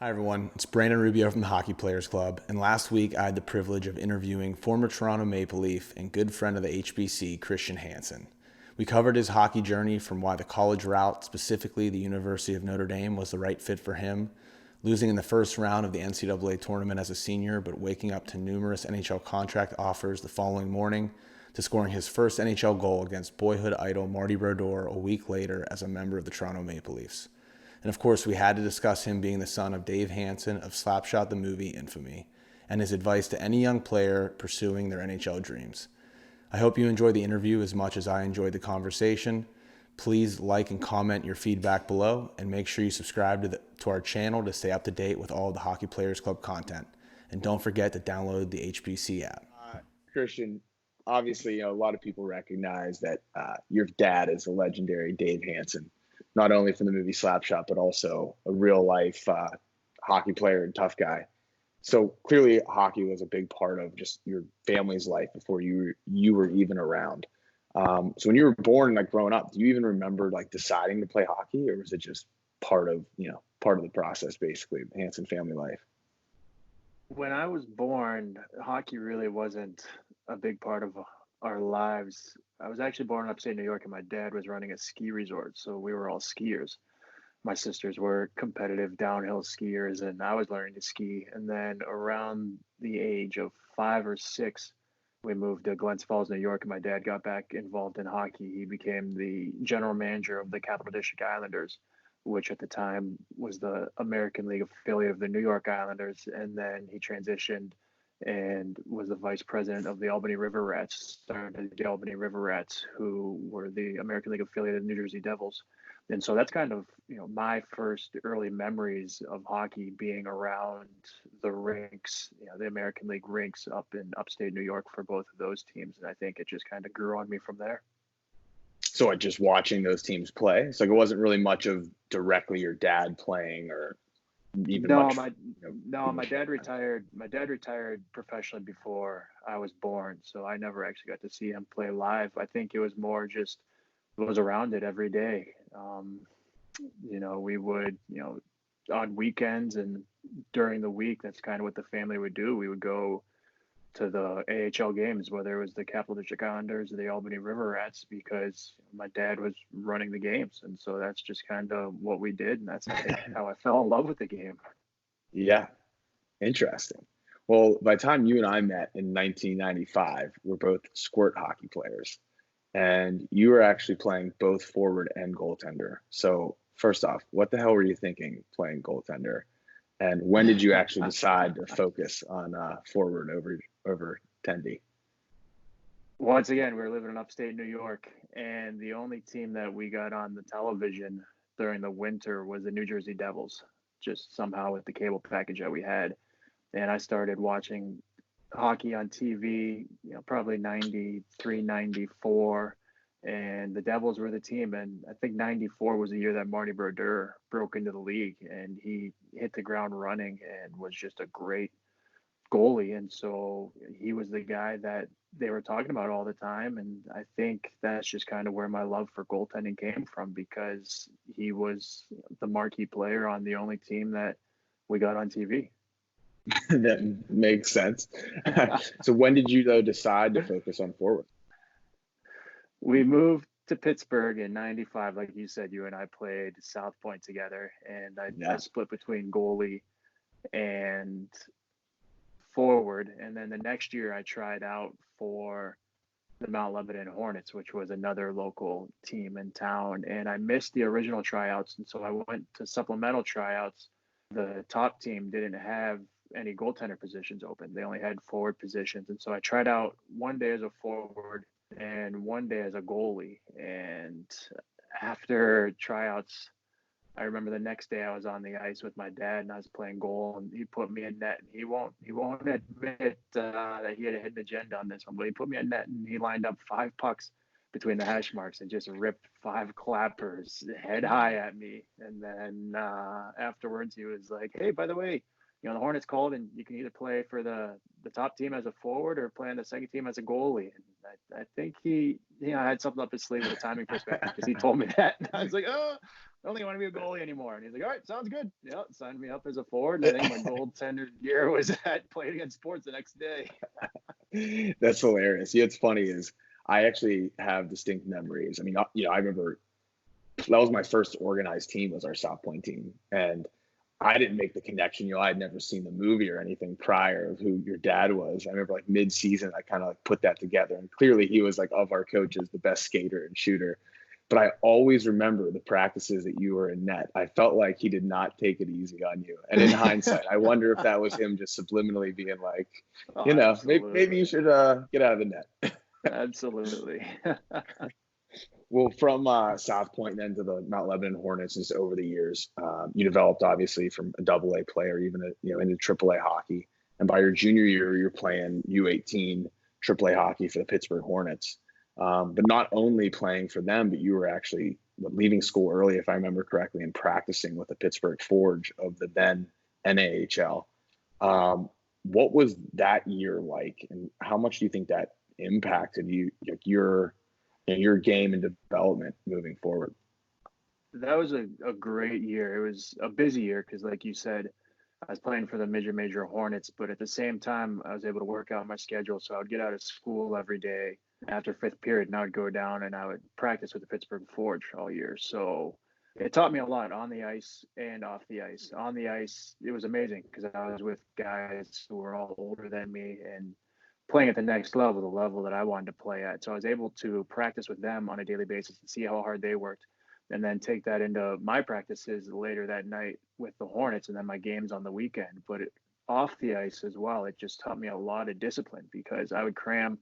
Hi, everyone. It's Brandon Rubeo from the Hockey Players Club, and last week I had the privilege of interviewing former Toronto Maple Leaf and good friend of the HBC, Christian Hansen. We covered his hockey journey from why the college route, specifically the University of Notre Dame, was the right fit for him, losing in the first round of the NCAA tournament as a senior, but waking up to numerous NHL contract offers the following morning, to scoring his first NHL goal against boyhood idol Marty Brodeur a week later as a member of the Toronto Maple Leafs. And of course, we had to discuss him being the son of Dave Hanson of Slapshot, the movie Infamy, and his advice to any young player pursuing their NHL dreams. I hope you enjoyed the interview as much as I enjoyed the conversation. Please like and comment your feedback below, and make sure you subscribe to our channel to stay up to date with all of the Hockey Players Club content. And don't forget to download the HBC app. Christian, obviously, a lot of people recognize that your dad is the legendary Dave Hanson, not only from the movie Slapshot, but also a real life hockey player and tough guy. So clearly hockey was a big part of just your family's life before you were even around. So when you were born, like growing up, do you even remember like deciding to play hockey, or was it just part of the process, basically, Hanson family life? When I was born, hockey really wasn't a big part of our lives. I was actually born in upstate New York, and my dad was running a ski resort, so we were all skiers. My sisters were competitive downhill skiers, and I was learning to ski. And then around the age of 5 or 6, we moved to Glens Falls, New York, and my dad got back involved in hockey. He became the general manager of the Capital District Islanders, which at the time was the American League affiliate of the New York Islanders. And then he transitioned and was the vice president of the Albany River Rats, started the Albany River Rats, who were the American League affiliate of the New Jersey Devils. And so that's kind of, my first early memories of hockey being around the rinks, the American League rinks up in upstate New York for both of those teams. And I think it just kind of grew on me from there. So just watching those teams play, it's like it wasn't really much of directly your dad playing, or even my dad retired. My dad retired professionally before I was born, so I never actually got to see him play live. I think it was more just was around it every day. We would, on weekends and during the week, that's kind of what the family would do. We would go to the AHL games, whether it was the Capital District Islanders or the Albany River Rats, because my dad was running the games. And so that's just kind of what we did. And that's how I fell in love with the game. Yeah. Interesting. Well, by the time you and I met in 1995, we're both squirt hockey players, and you were actually playing both forward and goaltender. So first off, what the hell were you thinking playing goaltender? And when did you actually decide to focus on forward over tendy? Once again, we were living in upstate New York, and the only team that we got on the television during the winter was the New Jersey Devils, just somehow with the cable package that we had. And I started watching hockey on TV, probably 93, 94, and the Devils were the team. And I think 94 was the year that Marty Brodeur broke into the league, and he hit the ground running and was just a great goalie. And so he was the guy that they were talking about all the time. And I think that's just kind of where my love for goaltending came from, because he was the marquee player on the only team that we got on TV. That makes sense. So when did you, though, decide to focus on forward? We moved to Pittsburgh in 95. Like you said, you and I played South Point together, and I split between goalie and forward. And then the next year I tried out for the Mount Lebanon Hornets, which was another local team in town. And I missed the original tryouts. And so I went to supplemental tryouts. The top team didn't have any goaltender positions open. They only had forward positions. And so I tried out one day as a forward and one day as a goalie. And after tryouts, I remember the next day I was on the ice with my dad, and I was playing goal, and he put me in net. And he won't admit that he had a hidden agenda on this one, but he put me in net, and he lined up 5 pucks between the hash marks and just ripped 5 clappers head high at me. And then afterwards, he was like, "Hey, by the way, the Hornets called, and you can either play for the top team as a forward or play on the second team as a goalie." And I think he had something up his sleeve with a timing perspective, because he told me that. And I was like, "Oh, I don't think I want to be a goalie anymore. And he's like, all right, sounds good. Yeah, signed me up as a forward. And I think my goaltender year was playing against sports the next day. That's hilarious. Yeah, it's funny is I actually have distinct memories. I mean, I remember that was my first organized team was our South Point team. And I didn't make the connection. I had never seen the movie or anything prior of who your dad was. I remember like mid-season, I kind of like put that together. And clearly he was like of our coaches, the best skater and shooter. But I always remember the practices that you were in net. I felt like he did not take it easy on you. And in hindsight, I wonder if that was him just subliminally being like, maybe you should get out of the net. Absolutely. Well, from South Point then to the Mount Lebanon Hornets, just over the years, you developed obviously from a AA player, even into AAA hockey. And by your junior year, you're playing U18 AAA hockey for the Pittsburgh Hornets. But not only playing for them, but you were actually leaving school early, if I remember correctly, and practicing with the Pittsburgh Forge of the then NAHL. What was that year like, and how much do you think that impacted you, like your game and development moving forward? That was a great year. It was a busy year because, like you said, I was playing for the major Hornets, but at the same time, I was able to work out my schedule. So I would get out of school every day after fifth period, and I would go down and I would practice with the Pittsburgh Forge all year. So it taught me a lot on the ice and off the ice. On the ice, it was amazing because I was with guys who were all older than me and playing at the next level, the level that I wanted to play at. So I was able to practice with them on a daily basis and see how hard they worked, and then take that into my practices later that night with the Hornets and then my games on the weekend. But off the ice as well, it just taught me a lot of discipline because I would cram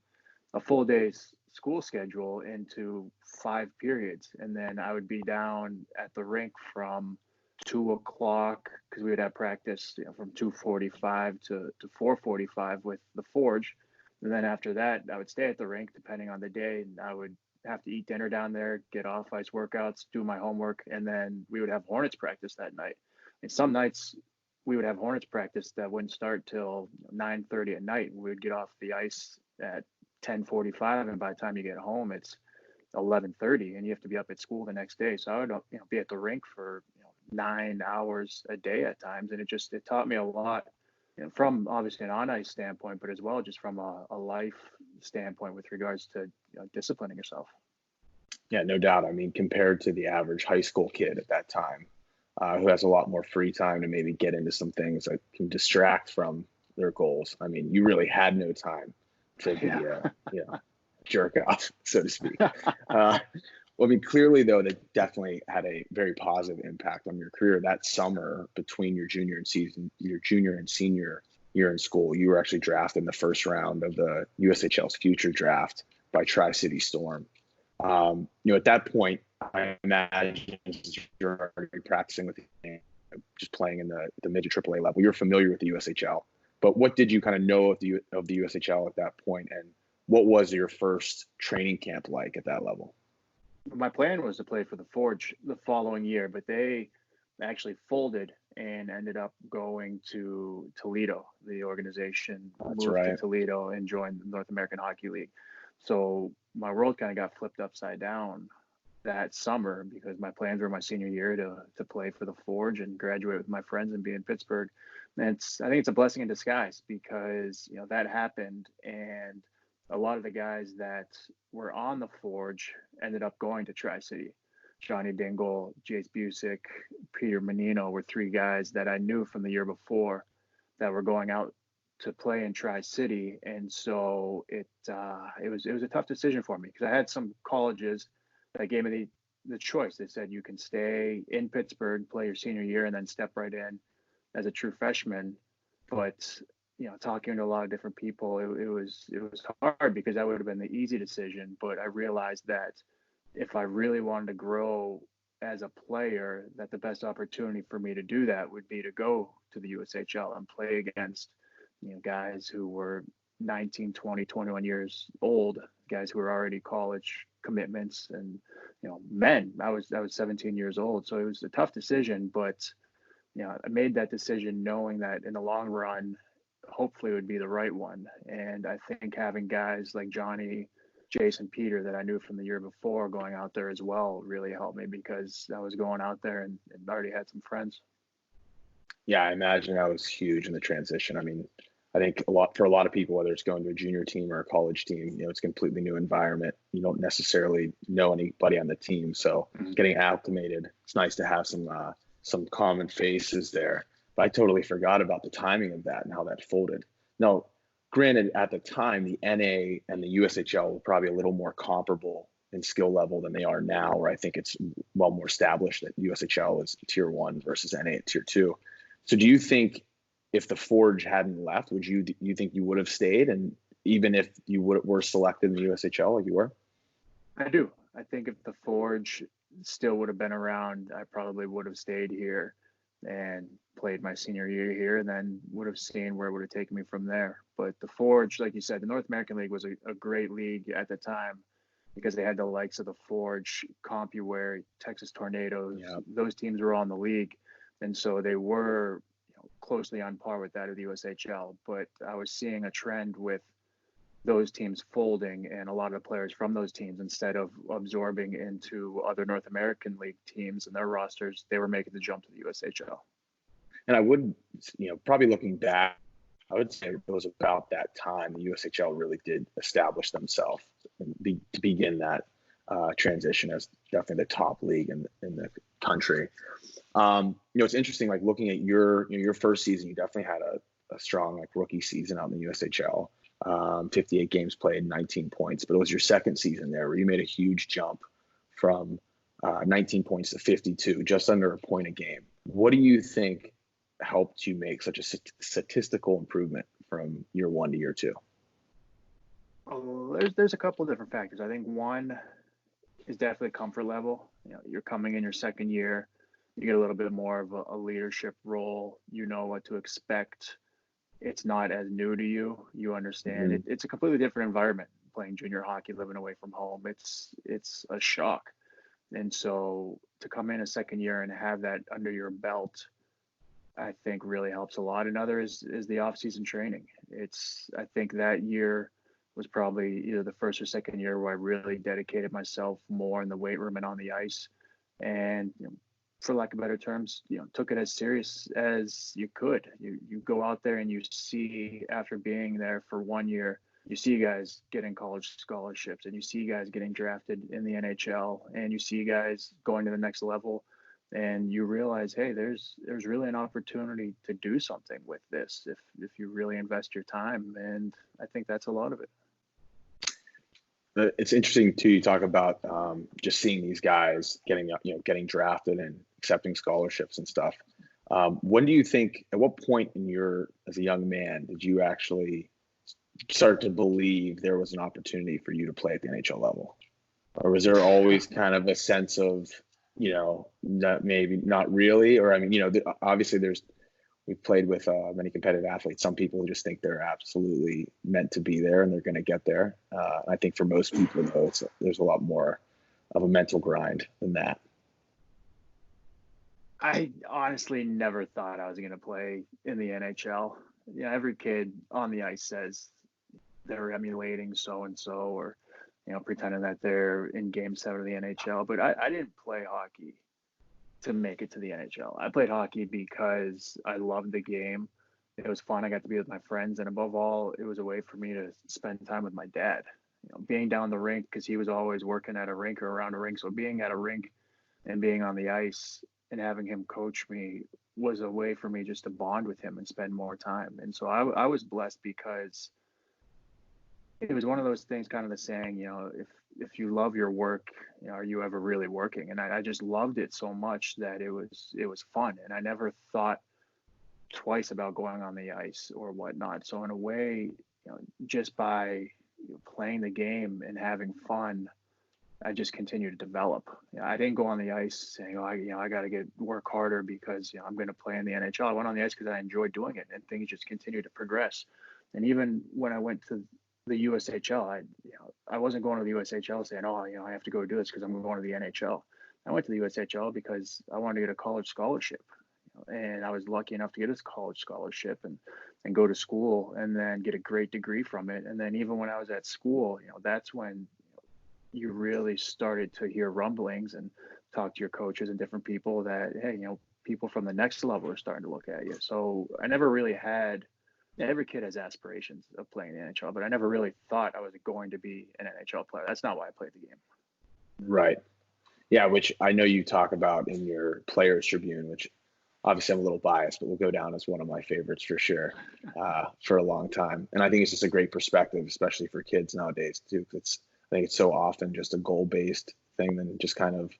a full day's school schedule into 5 periods. And then I would be down at the rink from 2:00 because we would have practice from 2:45 to 4:45 with the Forge. And then after that, I would stay at the rink depending on the day, and I would have to eat dinner down there, get off ice workouts, do my homework, and then we would have Hornets practice that night. And some nights we would have Hornets practice that wouldn't start till 9:30 at night. We would get off the ice at 10:45, and by the time you get home, it's 11:30, and you have to be up at school the next day. So I would be at the rink for 9 hours a day at times, and it taught me a lot. From obviously an on-ice standpoint, but as well just from a life standpoint with regards to disciplining yourself. Yeah, no doubt. I mean, compared to the average high school kid at that time, who has a lot more free time to maybe get into some things that can distract from their goals. I mean, you really had no time to be jerk off, so to speak. Well, I mean, clearly, though, that definitely had a very positive impact on your career. That summer between your junior and senior year in school, you were actually drafted in the first round of the USHL's future draft by Tri-City Storm. At that point, I imagine you're already practicing with the game, just playing in the midget AAA level. You're familiar with the USHL, but what did you kind of know of the USHL at that point, and what was your first training camp like at that level? My plan was to play for the Forge the following year, but they actually folded and ended up going to Toledo. The organization moved to Toledo and joined the North American Hockey League. So my world kind of got flipped upside down that summer because my plans were my senior year to play for the Forge and graduate with my friends and be in Pittsburgh. And I think it's a blessing in disguise because that happened, and a lot of the guys that were on the Forge ended up going to Tri-City. Johnny Dingle, Jace Busick, Peter Menino were 3 guys that I knew from the year before that were going out to play in Tri-City. And so it was a tough decision for me because I had some colleges that gave me the choice. They said you can stay in Pittsburgh, play your senior year, and then step right in as a true freshman. But talking to a lot of different people, it was hard because that would have been the easy decision. But I realized that if I really wanted to grow as a player, that the best opportunity for me to do that would be to go to the USHL and play against, guys who were 19, 20, 21 years old, guys who were already college commitments and, men. I was 17 years old. So it was a tough decision, but, I made that decision knowing that in the long run, hopefully it would be the right one. And I think having guys like Johnny, Jason Peter that I knew from the year before going out there as well really helped me because I was going out there and already had some friends. Yeah, I imagine that was huge in the transition. I mean, I think for a lot of people, whether it's going to a junior team or a college team, it's a completely new environment. You don't necessarily know anybody on the team, so getting acclimated. It's nice to have some common faces there. But I totally forgot about the timing of that and how that folded. Now, granted, at the time, the NA and the USHL were probably a little more comparable in skill level than they are now, where I think it's well more established that USHL is tier 1 versus NA at tier 2. So do you think if the Forge hadn't left, you think you would have stayed? And even if you were selected in the USHL like you were? I do. I think if the Forge still would have been around, I probably would have stayed here and played my senior year here, and then would have seen where it would have taken me from there. But the Forge, like you said, the North American League was a great league at the time because they had the likes of the Forge, CompuWare, Texas Tornadoes. Yep. Those teams were all in the league. And so they were closely on par with that of the USHL. But I was seeing a trend with those teams folding and a lot of the players from those teams, instead of absorbing into other North American League teams and their rosters, they were making the jump to the USHL. And I would, probably looking back, I would say it was about that time the USHL really did establish themselves to begin that transition as definitely the top league in the country. It's interesting, like looking at your first season, you definitely had a strong like rookie season out in the USHL. 58 games played, 19 points, but it was your second season there where you made a huge jump from 19 points to 52, just under a point a game. What do you think helped you make such a statistical improvement from year 1 to year 2? Oh, there's a couple of different factors. I think one is definitely comfort level. You're coming in your second year, you get a little bit more of a leadership role. You know what to expect. It's not as new to you. You understand it's a completely different environment playing junior hockey, living away from home. It's a shock. And so to come in a second year and have that under your belt, I think really helps a lot. Another is the offseason training. I think that year was probably either the first or second year where I really dedicated myself more in the weight room and on the ice. And for lack of better terms, took it as serious as you could. You go out there and you see, after being there for 1 year, you see guys getting college scholarships and you see guys getting drafted in the NHL and you see guys going to the next level, and you realize, hey, there's really an opportunity to do something with this if you really invest your time. And I think that's a lot of it. It's interesting too. You talk about just seeing these guys getting drafted and accepting scholarships and stuff. When do you think? At what point as a young man, did you actually start to believe there was an opportunity for you to play at the NHL level, or was there always kind of a sense of that maybe not really? Or I mean, obviously we've played with many competitive athletes. Some people just think they're absolutely meant to be there and they're going to get there. I think for most people, though, there's a lot more of a mental grind than that. I honestly never thought I was going to play in the NHL. Every kid on the ice says they're emulating so-and-so or, pretending that they're in Game 7 of the NHL. But I didn't play hockey to make it to the NHL. I played hockey because I loved the game. It was fun. I got to be with my friends. And above all, it was a way for me to spend time with my dad. Being down the rink, because he was always working at a rink or around a rink. So being at a rink and being on the ice and having him coach me was a way for me just to bond with him and spend more time. And so I was blessed because it was one of those things, kind of the saying, if you love your work, are you ever really working? And I just loved it so much that it was fun. And I never thought twice about going on the ice or whatnot. So in a way, just by playing the game and having fun, I just continue to develop. I didn't go on the ice saying, I got to work harder because I'm going to play in the NHL. I went on the ice because I enjoyed doing it, and things just continued to progress. And even when I went to the USHL, I wasn't going to the USHL saying, I have to go do this because I'm going to the NHL. I went to the USHL because I wanted to get a college scholarship. And I was lucky enough to get this college scholarship and go to school and then get a great degree from it. And then even when I was at school, that's when you really started to hear rumblings and talk to your coaches and different people that, hey, people from the next level are starting to look at you. So I never really had, every kid has aspirations of playing the NHL, but I never really thought I was going to be an NHL player. That's not why I played the game. Right. Yeah, which I know you talk about in your Players Tribune, which obviously I'm a little biased, but will go down as one of my favorites for sure, for a long time. And I think it's just a great perspective, especially for kids nowadays too. I think it's so often just a goal-based thing than just kind of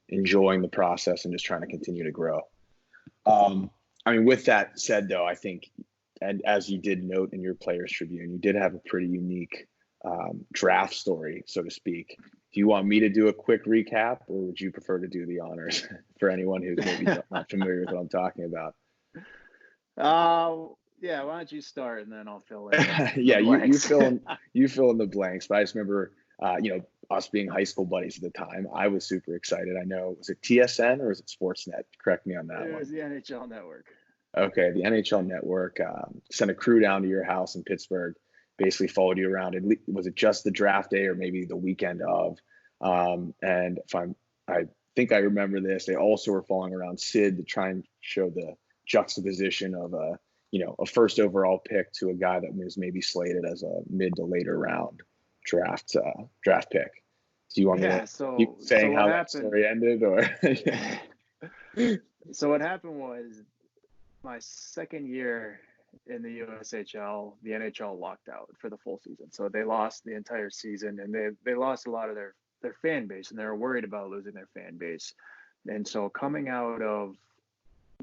enjoying the process and just trying to continue to grow. I mean, with that said, though, I think, and as you did note in your Players Tribune, you did have a pretty unique draft story, so to speak. Do you want me to do a quick recap, or would you prefer to do the honors for anyone who's maybe not familiar with what I'm talking about? Yeah, why don't you start and then I'll fill in. Yeah, you fill in the blanks. But I just remember, us being high school buddies at the time. I was super excited. I know, was it TSN or was it Sportsnet? Correct me on that one. It was the NHL Network. Okay, the NHL Network sent a crew down to your house in Pittsburgh, basically followed you around. Was it just the draft day or maybe the weekend of? And I think I remember this. They also were following around Sid to try and show the juxtaposition of a first overall pick to a guy that was maybe slated as a mid to later round draft pick. Do you want me to keep saying how that story ended, or? So what happened was, my second year in the USHL, the NHL locked out for the full season. So they lost the entire season, and they lost a lot of their fan base, and they were worried about losing their fan base. And so coming out of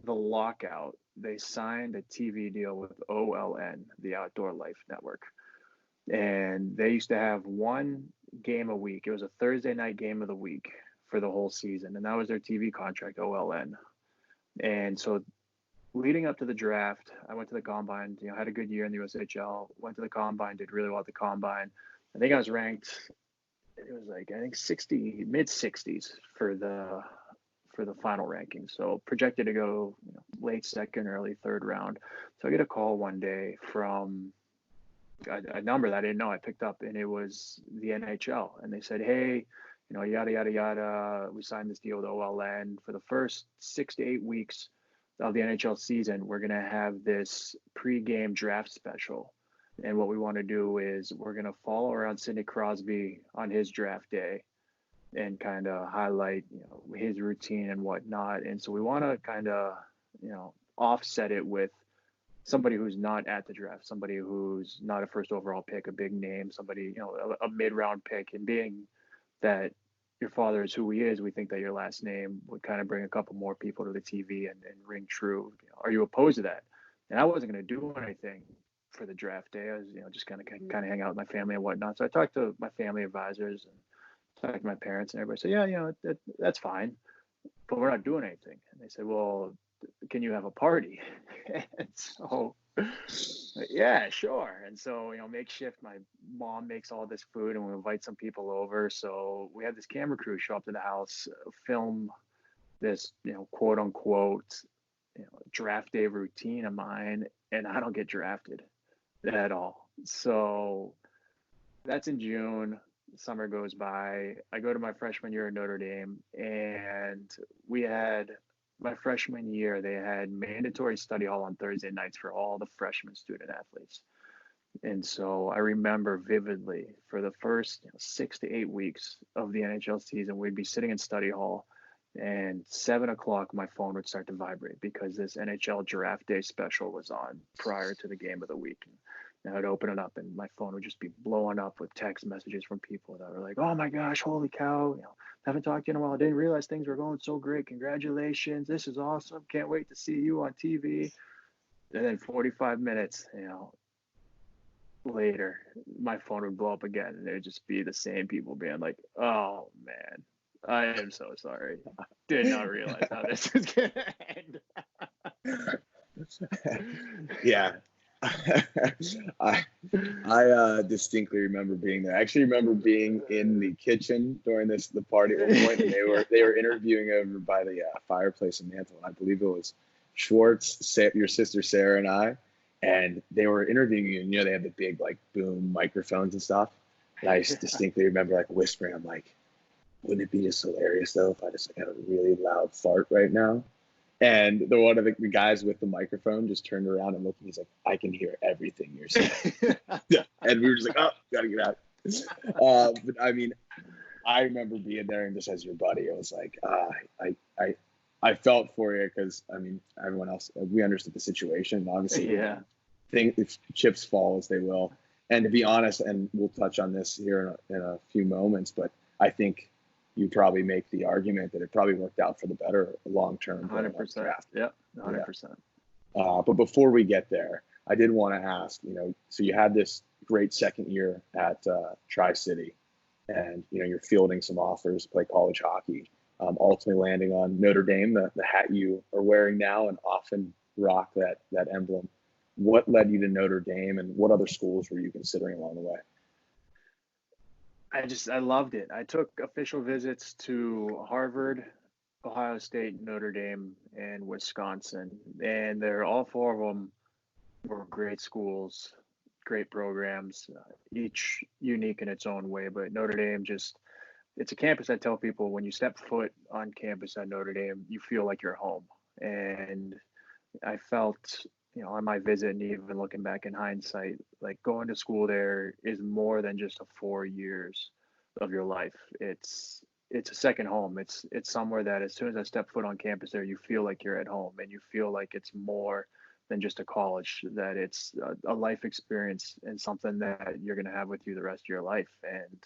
the lockout, they signed a TV deal with OLN, the Outdoor Life Network. And they used to have one game a week. It was a Thursday night game of the week for the whole season. And that was their TV contract, OLN. And so leading up to the draft, I went to the combine, had a good year in the USHL, went to the combine, did really well at the combine. I think I was ranked, it was like, I think 60, mid 60s for the final ranking. So projected to go late second, early third round. So I get a call one day from a number that I didn't know. I picked up, and it was the NHL, and they said, hey, yada, yada, yada. We signed this deal with OLN for the first 6 to 8 weeks of the NHL season. We're going to have this pre-game draft special. And what we want to do is we're going to follow around Sidney Crosby on his draft day and kind of highlight, his routine and whatnot. And so we want to kind of, offset it with somebody who's not at the draft, somebody who's not a first overall pick, a big name, somebody, a mid-round pick. And being that your father is who he is, we think that your last name would kind of bring a couple more people to the TV and ring true. Are you opposed to that? And I wasn't going to do anything for the draft day. I was, just kind of hang out with my family and whatnot. So I talked to my family advisors and talked to my parents, and everybody said, yeah, that's fine, but we're not doing anything. And they said, well, can you have a party? And so, yeah, sure. And so, makeshift, my mom makes all this food and we invite some people over. So we had this camera crew show up to the house, film this, quote unquote, draft day routine of mine. And I don't get drafted at all. So that's in June. Summer goes by. I go to my freshman year at Notre Dame, and we had, my freshman year, they had mandatory study hall on Thursday nights for all the freshman student athletes. And so I remember vividly, for the first 6 to 8 weeks of the NHL season, we'd be sitting in study hall, and 7 o'clock, my phone would start to vibrate because this NHL draft day special was on prior to the game of the week. And I'd open it up, and my phone would just be blowing up with text messages from people that were like, oh my gosh, holy cow, haven't talked to you in a while. I didn't realize things were going so great. Congratulations. This is awesome. Can't wait to see you on TV. And then 45 minutes, later, my phone would blow up again, and it would just be the same people being like, oh man, I am so sorry. Did not realize how this was going to end. Yeah. I distinctly remember being there. I actually remember being in the kitchen during the party at one point, and they were interviewing over by the fireplace in Mantle. I believe it was Schwartz, your sister Sarah, and I, and they were interviewing you. And they had the big boom microphones and stuff. And I distinctly remember like whispering, I'm like, wouldn't it be just hilarious though if I just had a really loud fart right now? And one of the guys with the microphone just turned around and looked at me. He's like, I can hear everything you're saying. And we were just like, oh, gotta get out. But I mean, I remember being there and just as your buddy, it was like, I felt for you because I mean, everyone else, we understood the situation. Obviously, Yeah. If chips fall as they will. And to be honest, and we'll touch on this here in a few moments, but I think you probably make the argument that it probably worked out for the better long term. 100%. Yeah, 100%. But before we get there, I did want to ask, so you had this great second year at Tri-City, and you're fielding some offers to play college hockey. Ultimately landing on Notre Dame, the hat you are wearing now, and often rock that emblem. What led you to Notre Dame, and what other schools were you considering along the way? I loved it. I took official visits to Harvard, Ohio State, Notre Dame, and Wisconsin, and they're all four of them were great schools, great programs, each unique in its own way. But Notre Dame it's a campus. I tell people when you step foot on campus at Notre Dame, you feel like you're home. And I felt, on my visit and even looking back in hindsight, like going to school there is more than just 4 years of your life. It's a second home. It's somewhere that as soon as I step foot on campus there, you feel like you're at home, and you feel like it's more than just a college, that it's a life experience and something that you're going to have with you the rest of your life. And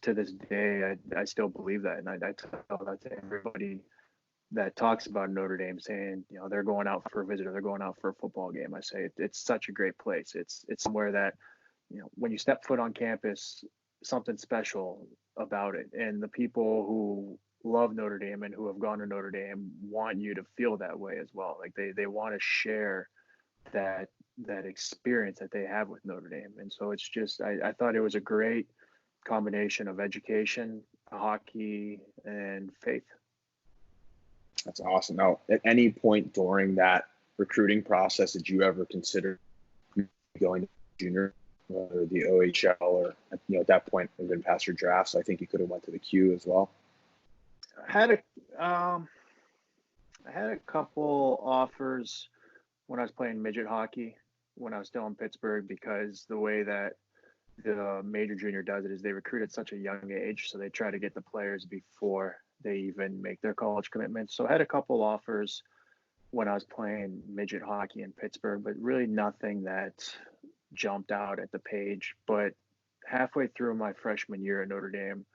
to this day, I still believe that. And I tell that to everybody that talks about Notre Dame, saying, they're going out for a visit or they're going out for a football game. I say it's such a great place. It's somewhere that, when you step foot on campus, something special about it. And the people who love Notre Dame and who have gone to Notre Dame want you to feel that way as well. Like they want to share that experience that they have with Notre Dame. And so it's just, I thought it was a great combination of education, hockey, and faith. That's awesome. Now, at any point during that recruiting process, did you ever consider going to junior or the OHL, or at that point it had been past your draft, so I think you could have went to the Q as well? I had a couple offers when I was playing midget hockey when I was still in Pittsburgh, because the way that the major junior does it is they recruit at such a young age, so they try to get the players before they even make their college commitments. So I had a couple offers when I was playing midget hockey in Pittsburgh, but really nothing that jumped out at the page. But halfway through my freshman year at Notre Dame,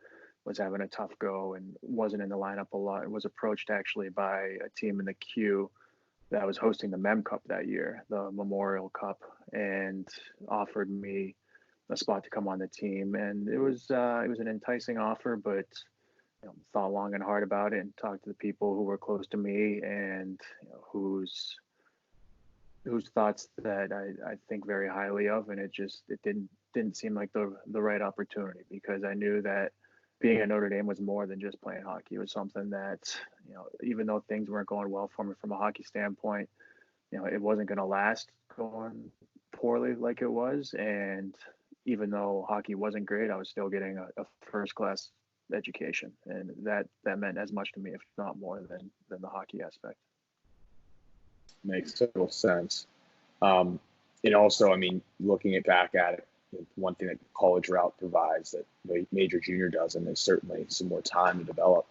was having a tough go and wasn't in the lineup a lot. Was approached actually by a team in the Q that was hosting the Mem Cup that year, the Memorial Cup, and offered me a spot to come on the team. And it was an enticing offer, but thought long and hard about it and talked to the people who were close to me and whose thoughts that I think very highly of. And it didn't seem like the right opportunity, because I knew that being at Notre Dame was more than just playing hockey. It was something that, even though things weren't going well for me from a hockey standpoint, it wasn't going to last going poorly like it was. And even though hockey wasn't great, I was still getting a first-class education. And that meant as much to me, if not more, than the hockey aspect. Makes total sense. And also, I mean, looking back at it, one thing that college route provides that the major junior doesn't is certainly some more time to develop.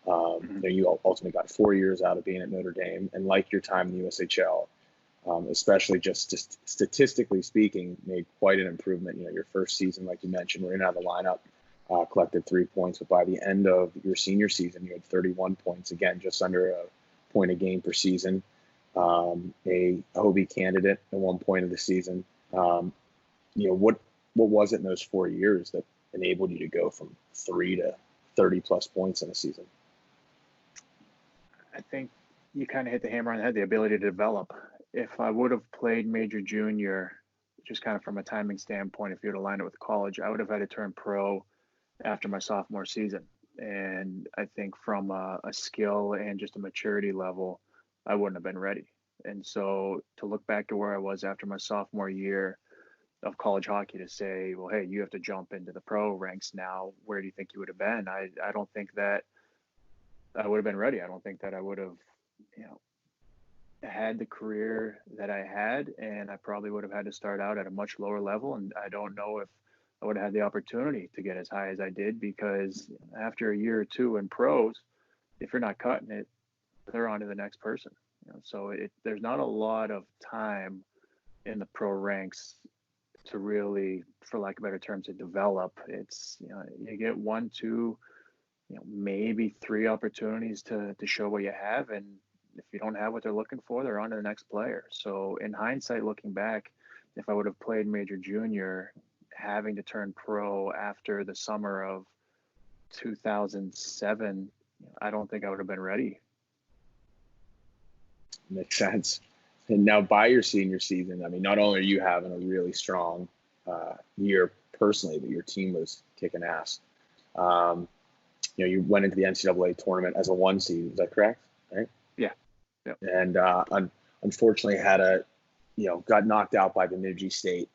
You ultimately got 4 years out of being at Notre Dame, and like your time in the USHL, especially just statistically speaking, made quite an improvement. Your first season, like you mentioned, we're in and out of the lineup, collected 3 points, but by the end of your senior season, you had 31 points, again, just under a point a game per season. A Hobie candidate at one point of the season. What was it in those 4 years that enabled you to go from 3 to 30 plus points in a season? I think you kind of hit the hammer on the head, the ability to develop. If I would have played major junior, just kind of from a timing standpoint, if you would have lined it with college, I would have had to turn pro after my sophomore season. And I think from a skill and just a maturity level, I wouldn't have been ready. And so to look back to where I was after my sophomore year of college hockey to say, well, hey, you have to jump into the pro ranks now. Where do you think you would have been? I don't think that I would have been ready. I don't think that I would have, had the career that I had, and I probably would have had to start out at a much lower level. And I don't know if I would have had the opportunity to get as high as I did, because after a year or two in pros, if you're not cutting it, they're on to the next person. So there's not a lot of time in the pro ranks to really, for lack of better terms, to develop. It's, you get 1, 2, maybe 3 opportunities to show what you have. And if you don't have what they're looking for, they're on to the next player. So in hindsight, looking back, if I would have played major junior, having to turn pro after the summer of 2007, I don't think I would have been ready. Makes sense. And now by your senior season, I mean, not only are you having a really strong year personally, but your team was kicking ass. You went into the NCAA tournament as a 1 seed. Is that correct? Right? Yeah. Yep. And unfortunately got knocked out by Bemidji State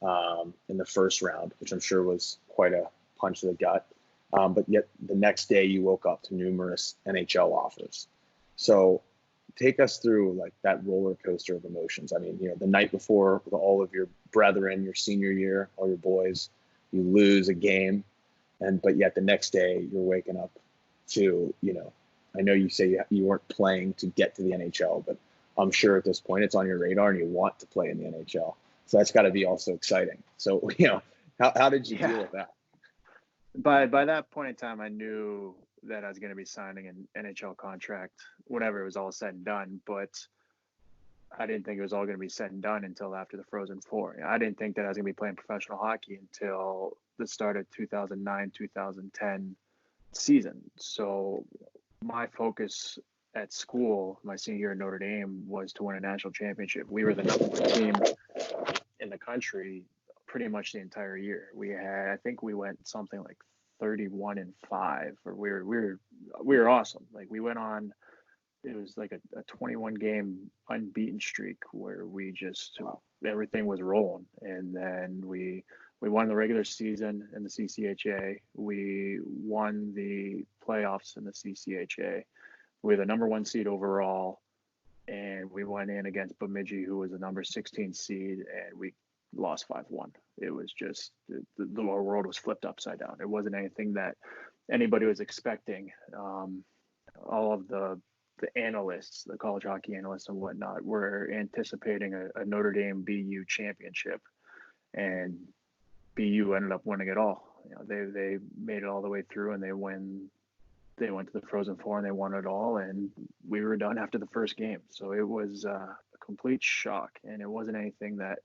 in the first round, which I'm sure was quite a punch to the gut. But yet the next day you woke up to numerous NHL offers. So take us through like that roller coaster of emotions. I mean, the night before with all of your brethren, your senior year, all your boys, you lose a game, but yet the next day you're waking up to, I know you say you weren't playing to get to the NHL, but I'm sure at this point it's on your radar and you want to play in the NHL. So that's got to be also exciting. So, how did you deal with that? By that point in time, I knew that I was going to be signing an NHL contract whenever it was all said and done, but I didn't think it was all going to be said and done until after the Frozen Four. I didn't think that I was going to be playing professional hockey until the start of 2009-2010 season. So my focus at school, my senior year at Notre Dame, was to win a national championship. We were the #1 team in the country pretty much the entire year. I think we went something like 31-5, or we were awesome. Like we went on, it was like a 21 game unbeaten streak where we just, everything was rolling. And then we won the regular season in the CCHA. We won the playoffs in the CCHA. We were the #1 seed overall, and we went in against Bemidji, who was the number 16 seed, and we lost 5-1. It was just the lower world was flipped upside down. It wasn't anything that anybody was expecting. All of the analysts, the college hockey analysts and whatnot, were anticipating a Notre Dame BU championship, and BU ended up winning it all. They made it all the way through, and they went to the Frozen Four and they won it all, and we were done after the first game. So it was a complete shock, and it wasn't anything that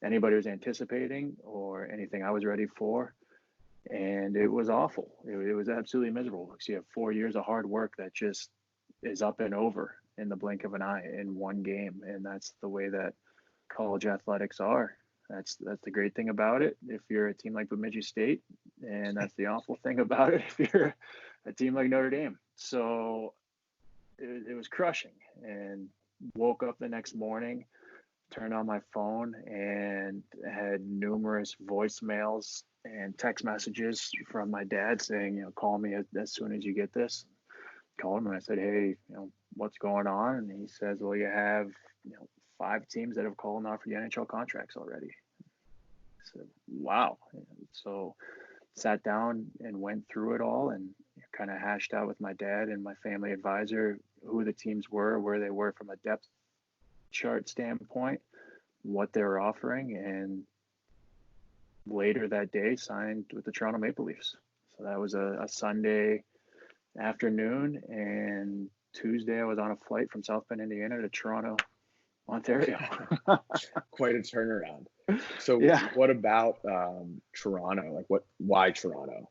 anybody was anticipating or anything I was ready for. And it was awful. It was absolutely miserable, because you have 4 years of hard work that just is up and over in the blink of an eye in one game. And that's the way that college athletics are. That's the great thing about it if you're a team like Bemidji State, and that's the awful thing about it if you're a team like Notre Dame. So it was crushing. And woke up the next morning, turned on my phone, and had numerous voicemails and text messages from my dad saying, call me as soon as you get this. Called him and I said, hey, what's going on? And he says, well, you have 5 teams that have called and offered you NHL contracts already. I said, wow. So sat down and went through it all and kind of hashed out with my dad and my family advisor who the teams were, where they were from a depth chart standpoint, what they were offering, and later that day signed with the Toronto Maple Leafs. So that was a Sunday afternoon, and Tuesday I was on a flight from South Bend, Indiana to Toronto, Ontario. Quite a turnaround. So yeah. What about Toronto? Like why Toronto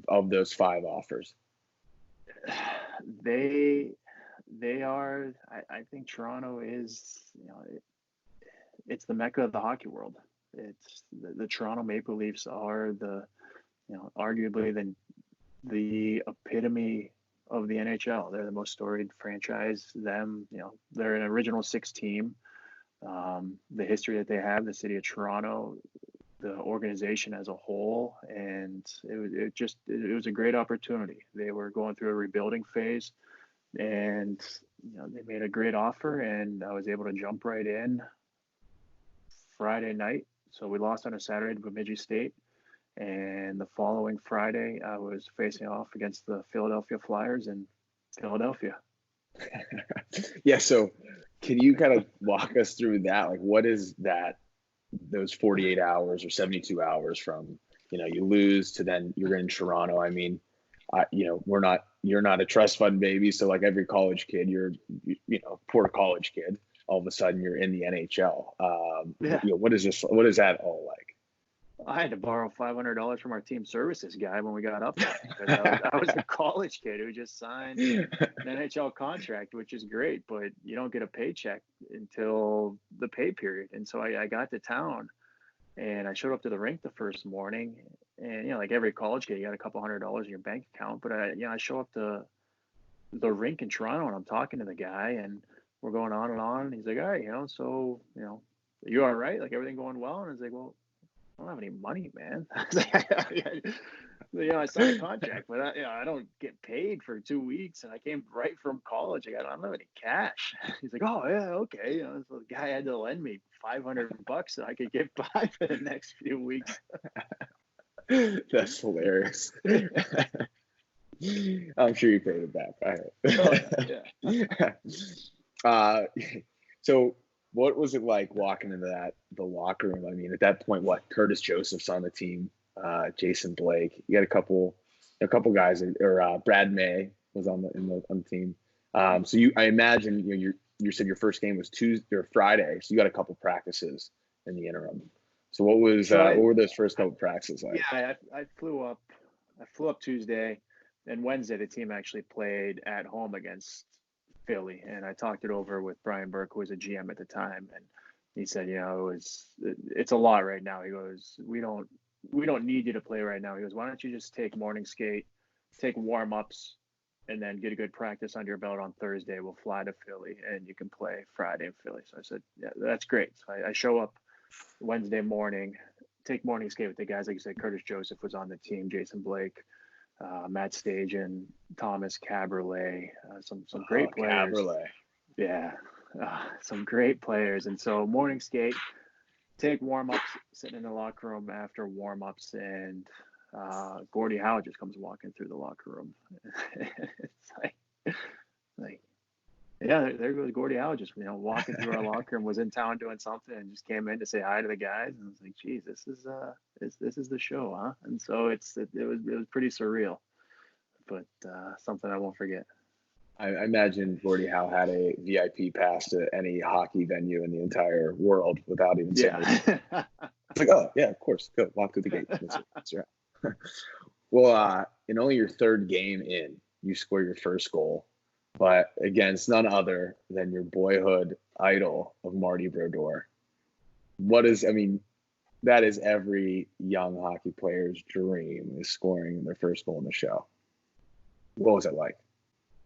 of those 5 offers? They are, I think Toronto is, it's the mecca of the hockey world. It's the Toronto Maple Leafs are arguably the epitome of the NHL. They're the most storied franchise. They're an original 6 team. The history that they have, the city of Toronto, the organization as a whole, and it was a great opportunity. They were going through a rebuilding phase, and they made a great offer, and I was able to jump right in Friday night. So we lost on a Saturday to Bemidji State, and the following Friday I was facing off against the Philadelphia Flyers in Philadelphia. Yeah, so can you kind of walk us through that? Like, what is that, those 48 hours or 72 hours from, you lose to then you're in Toronto? I mean, you're not a trust fund baby. So like every college kid, you're poor college kid, all of a sudden you're in the NHL. What is that all like? I had to borrow $500 from our team services guy when we got up there, because I was a college kid who just signed an NHL contract, which is great, but you don't get a paycheck until the pay period. And so I got to town, and I showed up to the rink the first morning, and like every college kid, you got a couple $100 in your bank account. But I show up to the rink in Toronto, and I'm talking to the guy, and we're going on and on. And he's like, all right, so you all right? Like, everything going well? And I was like, well, I don't have any money, man. I signed a contract, but I don't get paid for 2 weeks, and I came right from college. I don't have any cash. He's like, oh yeah, okay. So the guy had to lend me $500 so I could get by for the next few weeks. That's hilarious. I'm sure you paid it back. So what was it like walking into the locker room? I mean, at that point, Curtis Joseph's on the team, Jason Blake. You got a couple guys, or Brad May was on the team. So I imagine you said your first game was Tuesday or Friday, so you got a couple practices in the interim. So what were those first couple practices like? Yeah, I flew up Tuesday, and Wednesday the team actually played at home against Philly, and I talked it over with Brian Burke, who was a GM at the time, and he said, it's a lot right now. He goes, we don't need you to play right now. He goes, why don't you just take morning skate, take warm-ups, and then get a good practice under your belt on Thursday. We'll fly to Philly, and you can play Friday in Philly. So I said, yeah, that's great. So I show up Wednesday morning, take morning skate with the guys. Like you said, Curtis Joseph was on the team, Jason Blake, Matt Stajan, Thomas Caberlet, some great players. Caberlet. Yeah, some great players. And so morning skate, take warm-ups, sitting in the locker room after warm-ups, and Gordie Howe just comes walking through the locker room. It's like yeah, there goes Gordie Howe just walking through our locker room, was in town doing something, and just came in to say hi to the guys. And I was like, geez, this is the show, huh? And so it was pretty surreal, but something I won't forget. I imagine Gordie Howe had a VIP pass to any hockey venue in the entire world without even saying anything. It's like, oh yeah, of course, go walk through the gate. That's right. Well, in only your third game in, you score your first goal, but against none other than your boyhood idol of Marty Brodeur. That is every young hockey player's dream, is scoring their first goal in the show. What was it like?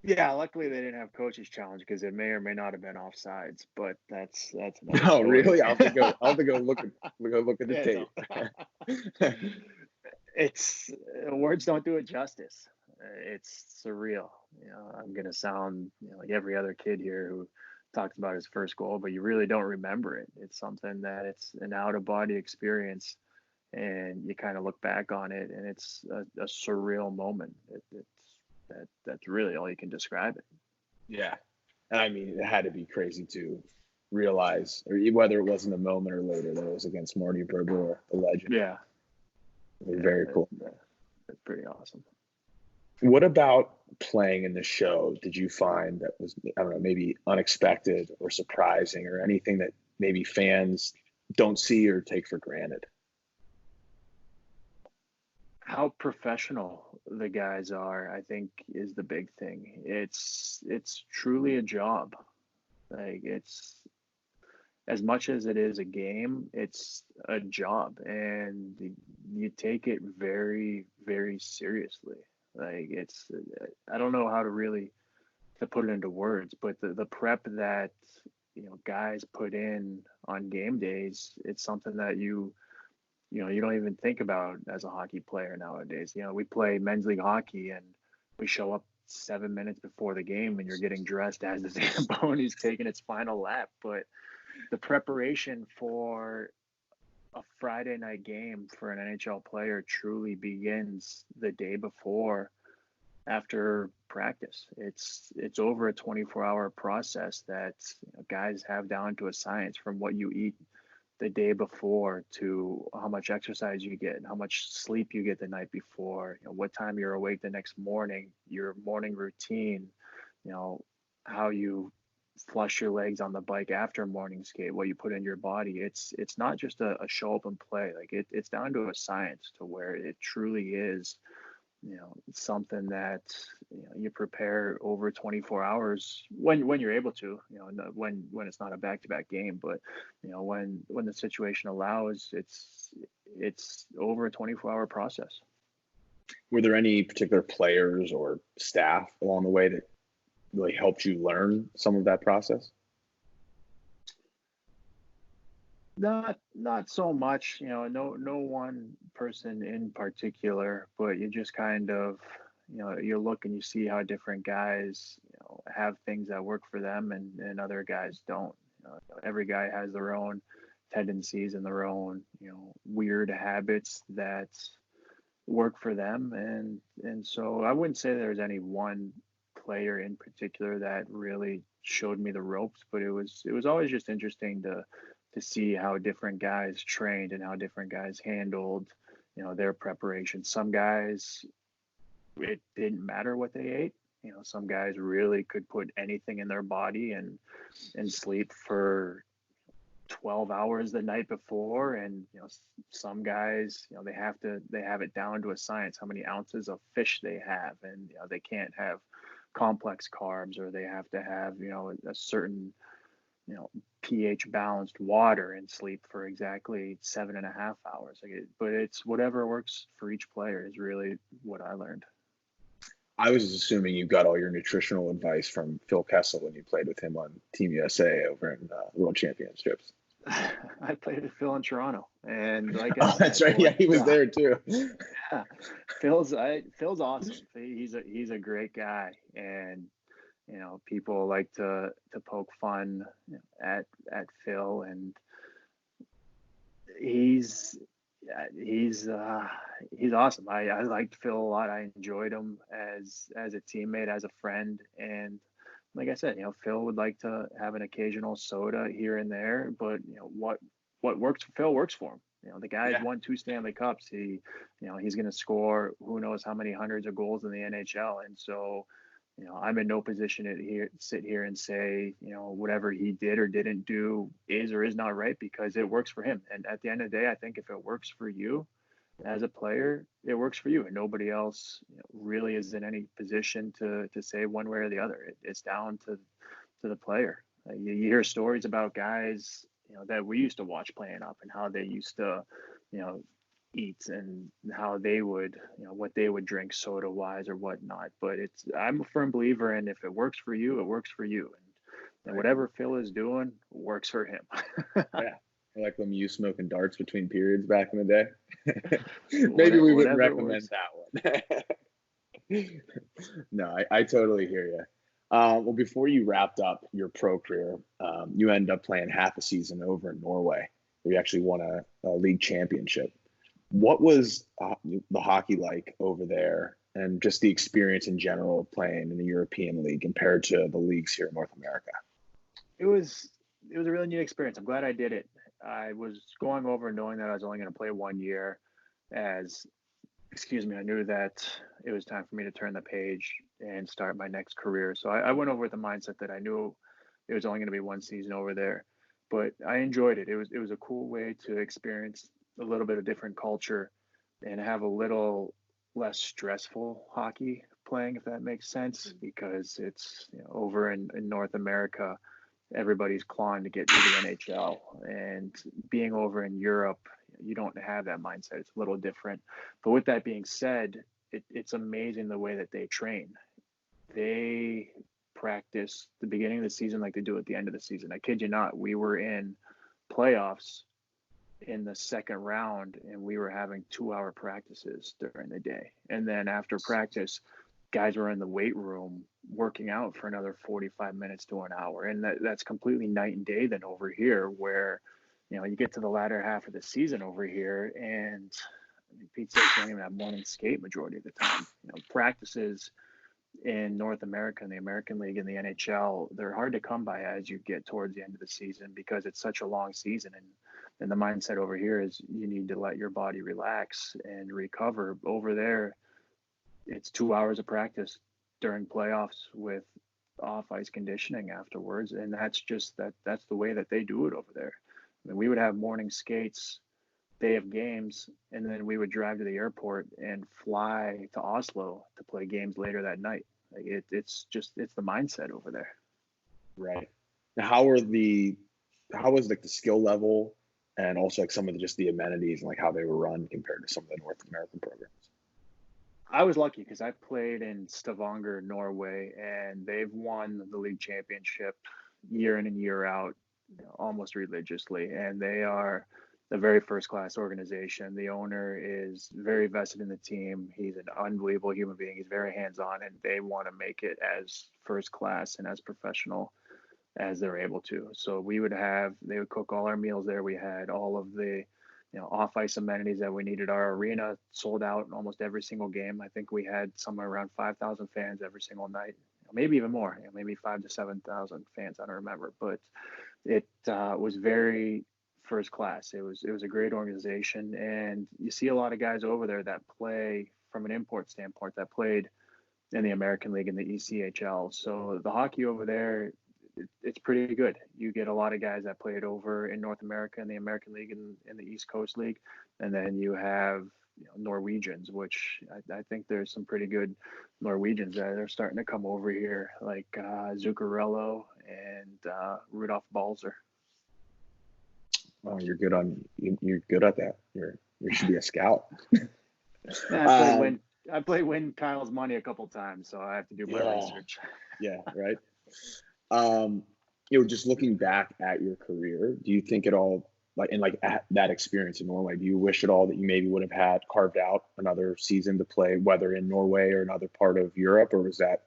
Yeah, luckily they didn't have coach's challenge, because it may or may not have been offsides, but that's another story. Really? I'll have to go look at the tape. It's words don't do it justice. It's surreal. I'm gonna sound like every other kid here who talks about his first goal, but you really don't remember it. It's something that it's an out-of-body experience, and you kind of look back on it, and it's a surreal moment. That's really all you can describe it. Yeah, and I mean, it had to be crazy to realize, or whether it was in the moment or later, that it was against Marty Brodeur, the legend. Yeah, very cool. That's pretty awesome. What about playing in the show did you find that was, I don't know, maybe unexpected or surprising, or anything that maybe fans don't see or take for granted? How professional the guys are, I think, is the big thing. It's truly a job. Like, it's, as much as it is a game, it's a job, and you take it very, very seriously. Like, I don't know how to put it into words, but the prep that guys put in on game days, it's something that you you don't even think about as a hockey player nowadays. We play men's league hockey and we show up 7 minutes before the game and you're getting dressed as the Zamboni's taking its final lap. But the preparation for a Friday night game for an NHL player truly begins the day before, after practice. It's over a 24-hour process that guys have down to a science, from what you eat the day before to how much exercise you get, how much sleep you get the night before, what time you're awake the next morning, your morning routine, how you flush your legs on the bike after morning skate, what you put in your body. It's not just a show up and play. Like it's down to a science, to where it truly is something that you prepare over 24 hours when you're able to, when it's not a back-to-back game. But when the situation allows, it's over a 24-hour process. Were there any particular players or staff along the way that really helped you learn some of that process? Not so much, no one person in particular, but you just kind of, you look and you see how different guys, have things that work for them and other guys don't. Every guy has their own tendencies and their own, weird habits that work for them. And so I wouldn't say there's any one player in particular that really showed me the ropes, but it was always just interesting to see how different guys trained and how different guys handled, their preparation. Some guys, it didn't matter what they ate. Some guys really could put anything in their body and sleep for 12 hours the night before. And, some guys, they have it down to a science, how many ounces of fish they have. And, they can't have complex carbs, or they have to have, a certain, pH balanced water and sleep for exactly 7.5 hours. But it's whatever works for each player is really what I learned. I was assuming you got all your nutritional advice from Phil Kessel when you played with him on Team USA over in World Championships. I played with Phil in Toronto, and that's right. Yeah, he was there too. Yeah, Phil's awesome. He's a great guy, and people like to poke fun at Phil, and he's awesome. I liked Phil a lot. I enjoyed him as a teammate, as a friend. And like I said, Phil would like to have an occasional soda here and there, but what works for Phil works for him. The guy's won 2 Stanley Cups. He's going to score who knows how many hundreds of goals in the NHL. And so, I'm in no position to sit here and say, whatever he did or didn't do is or is not right, because it works for him. And at the end of the day, I think if it works for you as a player, it works for you, and nobody else really is in any position to say one way or the other. It's down to the player. You hear stories about guys, that we used to watch playing up, and how they used to, eat, and how they would, what they would drink soda wise or whatnot. But I'm a firm believer in, if it works for you, it works for you. And whatever Phil is doing works for him. Yeah. Like when you smoking darts between periods back in the day. Maybe we wouldn't recommend that one. No, I totally hear you. Well, before you wrapped up your pro career, you ended up playing half a season over in Norway, where you actually won a league championship. What was the hockey like over there, and just the experience in general of playing in the European League compared to the leagues here in North America? It was a really neat experience. I'm glad I did it. I was going over knowing that I was only going to play 1 year, I knew that it was time for me to turn the page and start my next career. So I went over with the mindset that I knew it was only going to be 1 season over there, but I enjoyed it. It was a cool way to experience a little bit of different culture and have a little less stressful hockey playing, if that makes sense, because it's over in North America, everybody's clawing to get to the NHL, and being over in Europe, you don't have that mindset. It's a little different. But with that being said, it's amazing the way that they train. They practice the beginning of the season like they do at the end of the season. I kid you not. We were in playoffs in the second round, and we were having 2-hour practices during the day. And then after practice, guys were in the weight room working out for another 45 minutes to an hour. And that's completely night and day than over here, where, you get to the latter half of the season over here, and Pete said you don't even have morning skate majority of the time. Practices in North America, in the American League, and the NHL, they're hard to come by as you get towards the end of the season, because it's such a long season. And the mindset over here is you need to let your body relax and recover. Over there, it's 2 hours of practice during playoffs with off ice conditioning afterwards. And that's the way that they do it over there. I mean, we would have morning skates day of games, and then we would drive to the airport and fly to Oslo to play games later that night. Like it's the mindset over there. Right. Now, how was the skill level, and also like some of the amenities and like how they were run compared to some of the North American programs? I was lucky because I played in Stavanger, Norway, and they've won the league championship year in and year out, almost religiously. And they are a very first-class organization. The owner is very vested in the team. He's an unbelievable human being. He's very hands-on, and they want to make it as first-class and as professional as they're able to. So they would cook all our meals there. We had all of the off-ice amenities that we needed. Our arena sold out in almost every single game. I think we had somewhere around 5,000 fans every single night, maybe even more, maybe 5,000 to 7,000 fans. I don't remember, but it was very first class. It was a great organization, and you see a lot of guys over there that play from an import standpoint that played in the American League and the ECHL. So the hockey over there, it's pretty good. You get a lot of guys that played over in North America in the American League and in the East Coast League, and then you have Norwegians, which I think there's some pretty good Norwegians that are starting to come over here, like Zuccarello and Rudolf Balzer. Oh, you're good at that. You should be a scout. I played win Kyle's money a couple times, so I have to do my research. Yeah, right. Just looking back at your career, do you think at all, at that experience in Norway, do you wish at all that you maybe would have had carved out another season to play, whether in Norway or another part of Europe, or was that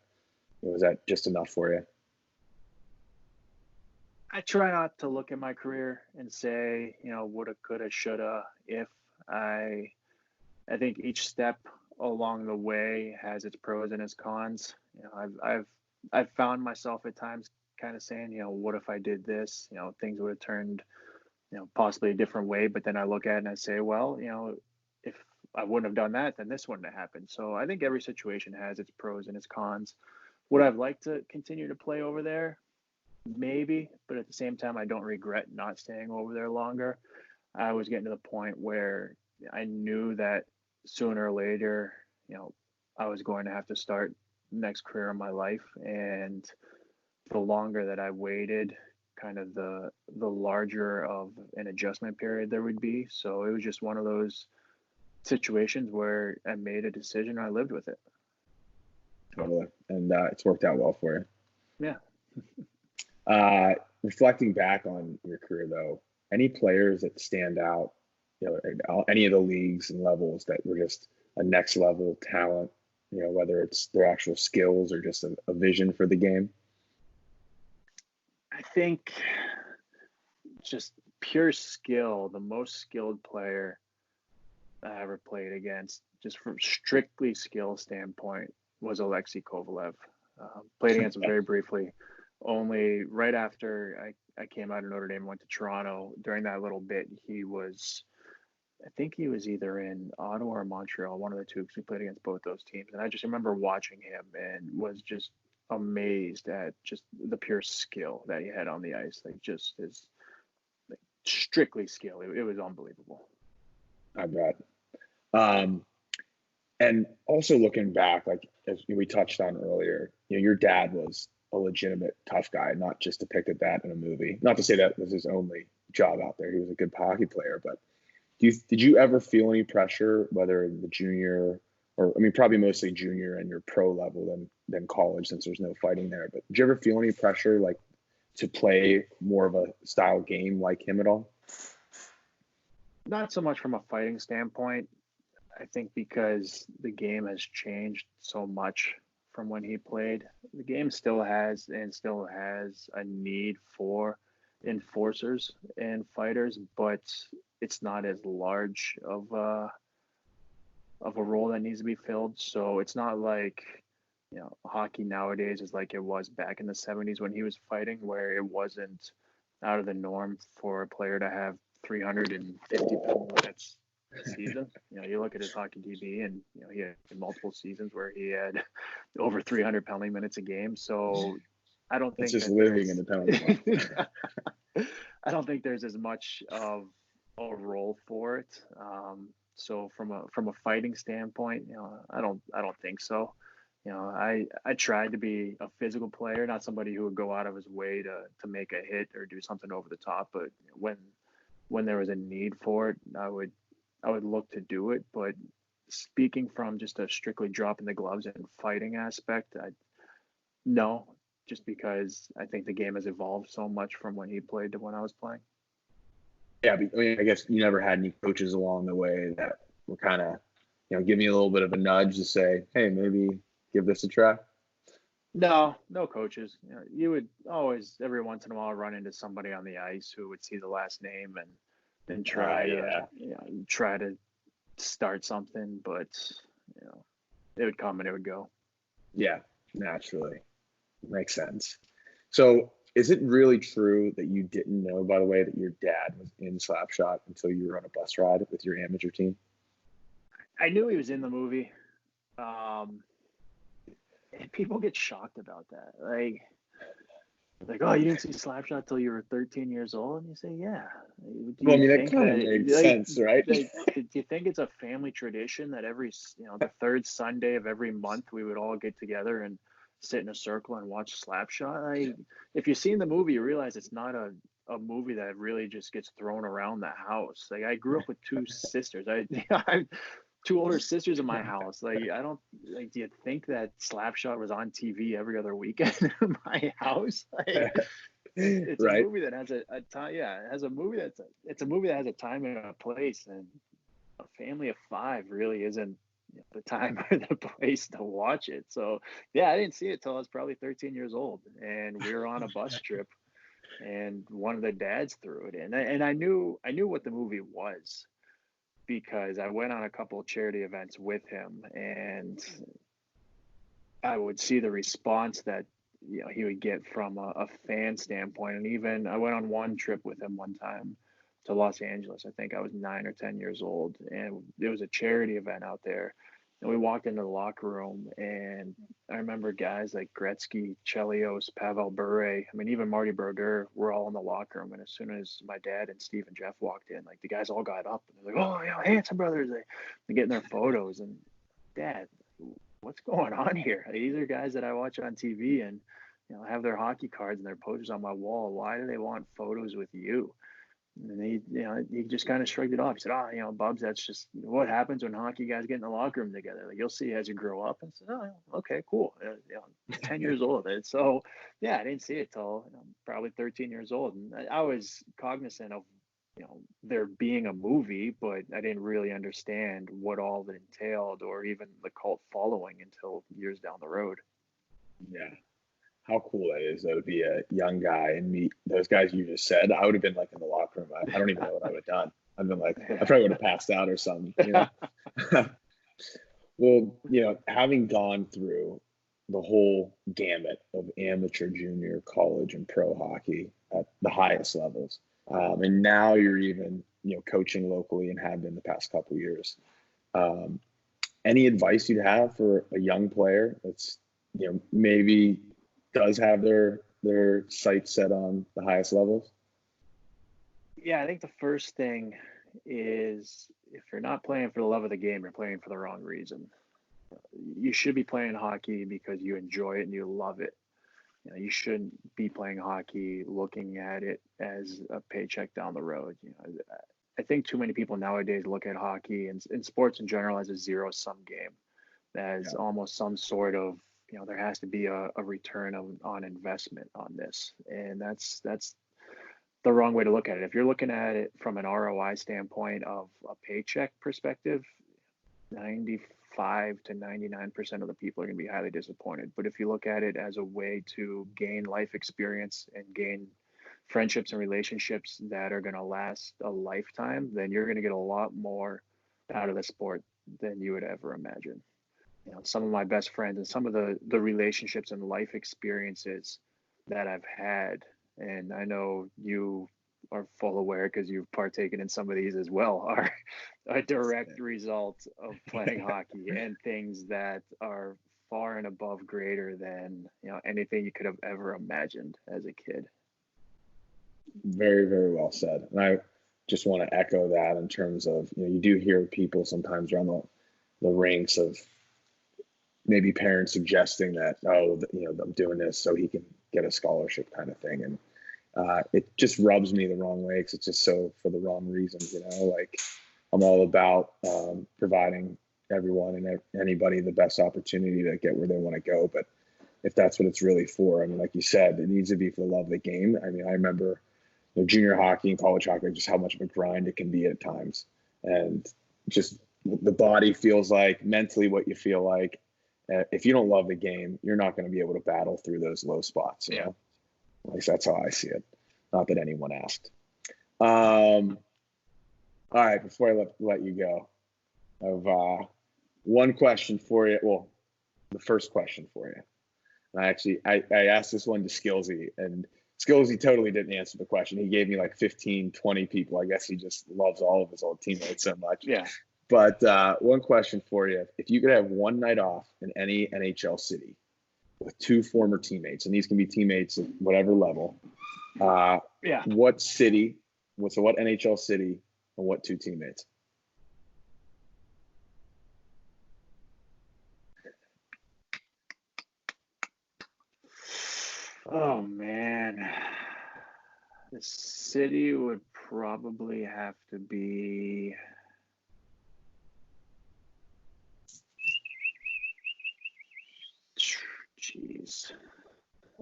just enough for you? I try not to look at my career and say, woulda, coulda, shoulda. If I think each step along the way has its pros and its cons. I've found myself at times kind of saying, what if I did this? Things would have turned, possibly a different way. But then I look at it and I say, well, if I wouldn't have done that, then this wouldn't have happened. So I think every situation has its pros and its cons. Would I like to continue to play over there? Maybe, but at the same time, I don't regret not staying over there longer. I was getting to the point where I knew that sooner or later, I was going to have to start the next career in my life. And the longer that I waited, kind of the larger of an adjustment period there would be. So it was just one of those situations where I made a decision and I lived with it. Totally. And it's worked out well for you. Yeah. Reflecting back on your career, though, any players that stand out, any of the leagues and levels that were just a next level talent, whether it's their actual skills or just a vision for the game? I think just pure skill, the most skilled player I ever played against, just from strictly skill standpoint, was Alexei Kovalev. Played against him very briefly. Only right after I came out of Notre Dame and went to Toronto, during that little bit, I think he was either in Ottawa or Montreal, one of the two, because we played against both those teams. And I just remember watching him and was just amazed at just the pure skill that he had on the ice. Just his strictly skill. It was unbelievable. I bet. And also looking back, as we touched on earlier, your dad was a legitimate tough guy, not just depicted that in a movie. Not to say that was his only job out there. He was a good hockey player, but did you ever feel any pressure, whether in the junior or, probably mostly junior and your pro level than college, since there's no fighting there, but did you ever feel any pressure, to play more of a style game like him at all? not so much from a fighting standpoint. I think because the game has changed so much from when he played. The game still has a need for enforcers and fighters, but it's not as large of a role that needs to be filled. So it's not like, hockey nowadays is like it was back in the 70s when he was fighting, where it wasn't out of the norm for a player to have 350 minutes a season. You look at his hockey DB, and he had multiple seasons where he had over 300 penalty minutes a game. So I don't think it's just living in the penalty. I don't think there's as much of a role for it. So from a fighting standpoint, I don't think so. I tried to be a physical player, not somebody who would go out of his way to make a hit or do something over the top. But when there was a need for it, I would look to do it. But speaking from just a strictly dropping the gloves and fighting aspect, no, just because I think the game has evolved so much from when he played to when I was playing. Yeah, I guess you never had any coaches along the way that were kind of, giving you a little bit of a nudge to say, hey, maybe give this a try? No coaches. You would always, every once in a while, run into somebody on the ice who would see the last name and try to start something, but it would come and it would go. Yeah, naturally. Makes sense. So is it really true that you didn't know, by the way, that your dad was in Slapshot until you were on a bus ride with your amateur team? I knew he was in the movie. And people get shocked about that. Like, oh, you didn't see Slapshot till you were 13 years old? And you say, yeah. That kind of makes sense, right? Do you think it's a family tradition that every, the third Sunday of every month we would all get together and sit in a circle and watch Slapshot? If you've seen the movie, you realize it's not a movie that really just gets thrown around the house. Like, I grew up with two sisters. I two older sisters in my house. Do you think that Slapshot was on TV every other weekend in my house? It's right. A movie that has a time. Yeah, it has a movie it's a movie that has a time and a place, and a family of five really isn't the time or the place to watch it. So yeah, I didn't see it till I was probably 13 years old, and we were on a bus trip, and one of the dads threw it in, and I knew what the movie was, because I went on a couple of charity events with him, and I would see the response that he would get from a fan standpoint. And even I went on one trip with him one time to Los Angeles. I think I was 9 or 10 years old, and there was a charity event out there. And we walked into the locker room, and I remember guys like Gretzky, Chelios, Pavel Bure, even Marty Brodeur were all in the locker room. And as soon as my dad and Steve and Jeff walked in, the guys all got up, and they're like, oh, Hanson brothers. They're getting their photos. And Dad, what's going on here? These are guys that I watch on TV and, have their hockey cards and their posters on my wall. Why do they want photos with you? And he just kind of shrugged it off. He said, Bubs, that's just what happens when hockey guys get in the locker room together. You'll see as you grow up. And I said, oh, okay, cool. 10 years old. And so, yeah, I didn't see it till probably 13 years old. And I was cognizant of, there being a movie, but I didn't really understand what all it entailed or even the cult following until years down the road. Yeah. How cool that is, though, to be a young guy and meet those guys you just said. I would have been in the locker room. I don't even know what I would have done. I'd been I probably would have passed out or something. Well, having gone through the whole gamut of amateur, junior, college, and pro hockey at the highest levels, and now you're even, coaching locally and have been the past couple of years. Any advice you'd have for a young player that's, maybe does have their sights set on the highest levels? Yeah, I think the first thing is, if you're not playing for the love of the game, you're playing for the wrong reason. You should be playing hockey because you enjoy it and you love it. You shouldn't be playing hockey looking at it as a paycheck down the road. I think too many people nowadays look at hockey and sports in general as a zero-sum game, as almost some sort of, there has to be a return on investment on this. And that's the wrong way to look at it. If you're looking at it from an ROI standpoint of a paycheck perspective, 95 to 99% of the people are going to be highly disappointed. But if you look at it as a way to gain life experience and gain friendships and relationships that are going to last a lifetime, then you're going to get a lot more out of the sport than you would ever imagine. You know, some of my best friends and some of the relationships and life experiences that I've had, and I know you are full aware because you've partaken in some of these as well, are a direct result of playing hockey and things that are far and above greater than, you know, anything you could have ever imagined as a kid. Very, very well said. And I just want to echo that in terms of, you know, you do hear people sometimes around the ranks of maybe parents suggesting that, oh, you know, I'm doing this so he can get a scholarship kind of thing. And it just rubs me the wrong way because it's just so for the wrong reasons, you know, like I'm all about providing everyone and anybody the best opportunity to get where they want to go. But if that's what it's really for, I mean, like you said, it needs to be for the love of the game. I mean, I remember, you know, junior hockey and college hockey, just how much of a grind it can be at times. And just the body feels like mentally what you feel like. If you don't love the game, you're not going to be able to battle through those low spots. You know? At least that's how I see it. Not that anyone asked. All right, before I let you go, I have one question for you. Well, the first question for you. And I asked this one to Skillsy, and Skillsy totally didn't answer the question. He gave me like 15, 20 people. I guess he just loves all of his old teammates so much. Yeah. But one question for you. If you could have one night off in any NHL city with two former teammates, and these can be teammates at whatever level, what city, what NHL city, and what two teammates? Oh, man. The city would probably have to be... Jeez.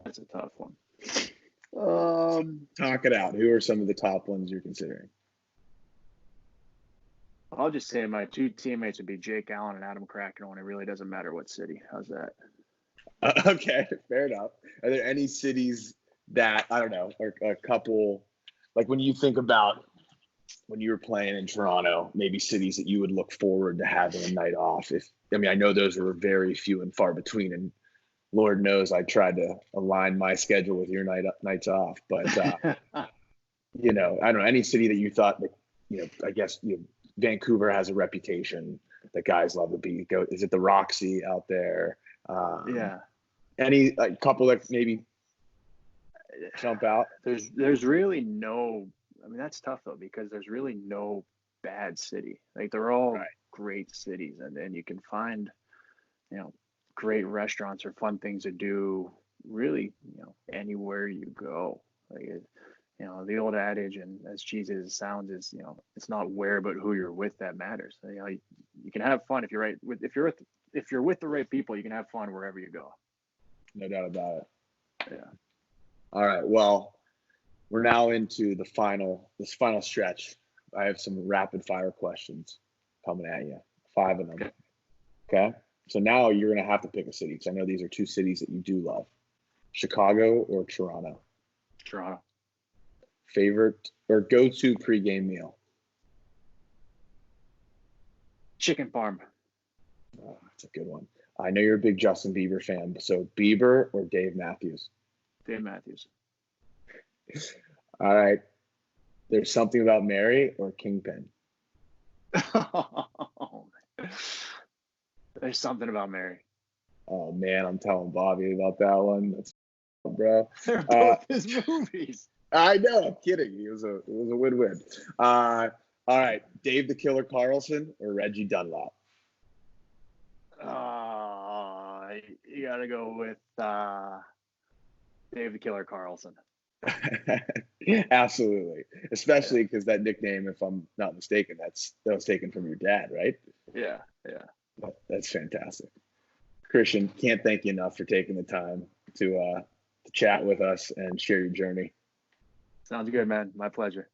That's a tough one. Talk it out. Who are some of the top ones you're considering? I'll just say my two teammates would be Jake Allen and Adam Kraken, and it really doesn't matter what city. How's that? Okay, fair enough. Are there any cities that, I don't know, or a couple, like when you think about when you were playing in Toronto, maybe cities that you would look forward to having a night off? I know those were very few and far between, and Lord knows I tried to align my schedule with your nights off, but you know, I don't know, any city that you thought that, you know, I guess Vancouver has a reputation that guys love to be. Is it the Roxy out there? Any couple that maybe jump out? There's really no. I mean, that's tough though, because there's really no bad city. Like they're all great cities, and then you can find, you know, great restaurants or fun things to do really, you know, anywhere you go. Like you know, the old adage, and as cheesy as it sounds, is, you know, it's not where but who you're with that matters. So, you know, you can have fun if you're with the right people. You can have fun wherever you go. No doubt about it. Yeah. All right. Well, we're now into this final stretch. I have some rapid fire questions coming at you. 5 of them. Okay. So now you're going to have to pick a city, because I know these are two cities that you do love. Chicago or Toronto? Toronto. Favorite or go-to pregame meal? Chicken parm. Oh, that's a good one. I know you're a big Justin Bieber fan, so Bieber or Dave Matthews? Dave Matthews. All right. There's Something About Mary or Kingpin? There's Something About Mary. Oh man, I'm telling Bobby about that one. That's bro. They're both his movies. I know. I'm kidding. It was a win-win. All right, Dave the Killer Carlson or Reggie Dunlop? You got to go with Dave the Killer Carlson. Absolutely, especially because that nickname, if I'm not mistaken, that was taken from your dad, right? Yeah. That's fantastic. Christian, can't thank you enough for taking the time to chat with us and share your journey. Sounds good, man. My pleasure.